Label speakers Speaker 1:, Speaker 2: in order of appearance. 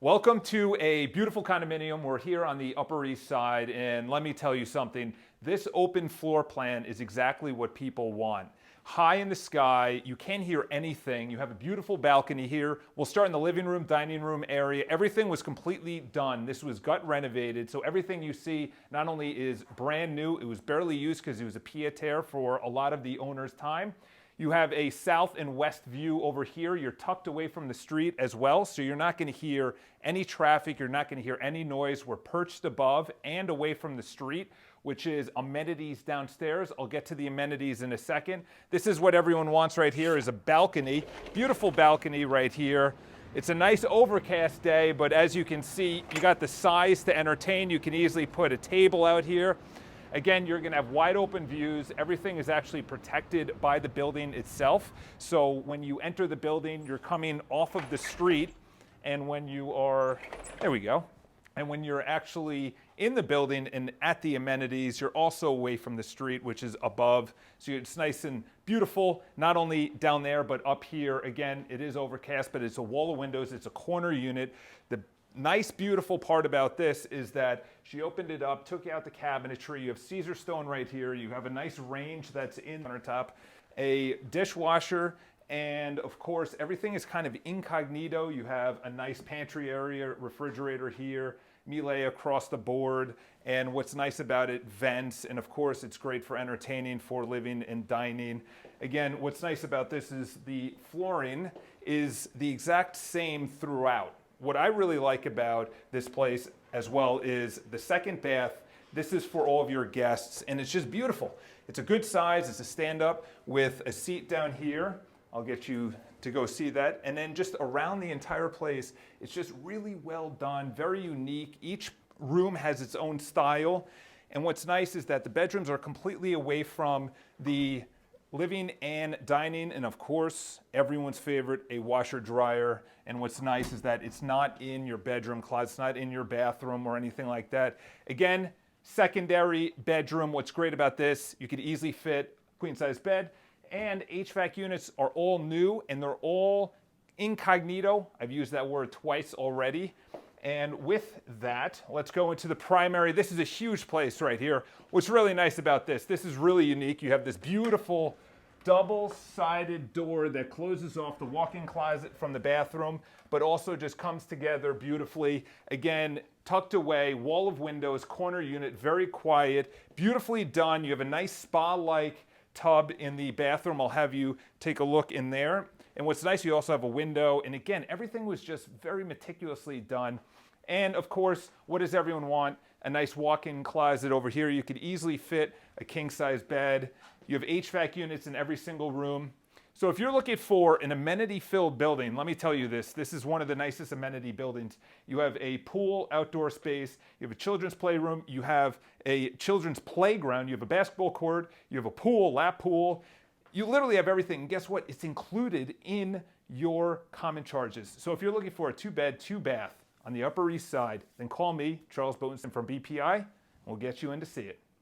Speaker 1: Welcome to a beautiful condominium. We're here on the Upper East Side, and let me tell you something. This open floor plan is exactly what people want. High in the sky, you can't hear anything. You have a beautiful balcony here. We'll start in the living room, dining room area. Everything was completely done. This was gut renovated, so everything you see not only is brand new, it was barely used because it was a pied-à-terre for a lot of the owner's time. You have a south and west view over here. You're tucked away from the street as well, so you're not going to hear any traffic. You're not going to hear any noise. We're perched above and away from the street, which is amenities downstairs. I'll get to the amenities in a second. This is what everyone wants right here, is a balcony. Beautiful balcony right here. It's a nice overcast day, but as you can see, you got the size to entertain. You can easily put a table out here. Again, you're gonna have wide open views. Everything is actually protected by the building itself. So when you enter the building, you're coming off of the street, and when you are, there we go. And when you're actually in the building and at the amenities, you're also away from the street, which is above. So it's nice and beautiful, not only down there, but up here. Again, it is overcast, but it's a wall of windows. It's a corner unit. The nice, beautiful part about this is that she opened it up, took out the cabinetry. You have Caesarstone right here. You have a nice range that's in the countertop, a dishwasher, and of course, everything is kind of incognito. You have a nice pantry area, refrigerator here, Miele across the board, and what's nice about it, vents, and of course, it's great for entertaining, for living and dining. Again, what's nice about this is the flooring is the exact same throughout. What I really like about this place as well is the second bath. This is for all of your guests, and it's just beautiful. It's a good size. It's a stand-up with a seat down here. I'll get you to go see that. And then just around the entire place, it's just really well done, very unique. Each room has its own style. And what's nice is that the bedrooms are completely away from the living and dining, and of course, everyone's favorite, a washer dryer. And what's nice is that it's not in your bedroom closet, it's not in your bathroom or anything like that. Again, secondary bedroom. What's great about this, you could easily fit queen size bed, and HVAC units are all new and they're all incognito. I've used that word twice already. And with that, let's go into the primary. This is a huge place right here. What's really nice about this is really unique. You have this beautiful double-sided door that closes off the walk-in closet from the bathroom, but also just comes together beautifully. Again, tucked away, wall of windows, corner unit, very quiet, beautifully done. You have a nice spa-like tub in the bathroom. I'll have you take a look in there. And what's nice, you also have a window. And again, everything was just very meticulously done. And of course, what does everyone want? A nice walk-in closet over here. You could easily fit a king-size bed. You have HVAC units in every single room. So if you're looking for an amenity-filled building, let me tell you this. This is one of the nicest amenity buildings. You have a pool, outdoor space. You have a children's playroom. You have a children's playground. You have a basketball court. You have a pool, lap pool. You literally have everything. And guess what? It's included in your common charges. So if you're looking for a 2-bed, 2-bath on the Upper East Side, then call me, Charles Boasting from BPI, and we'll get you in to see it.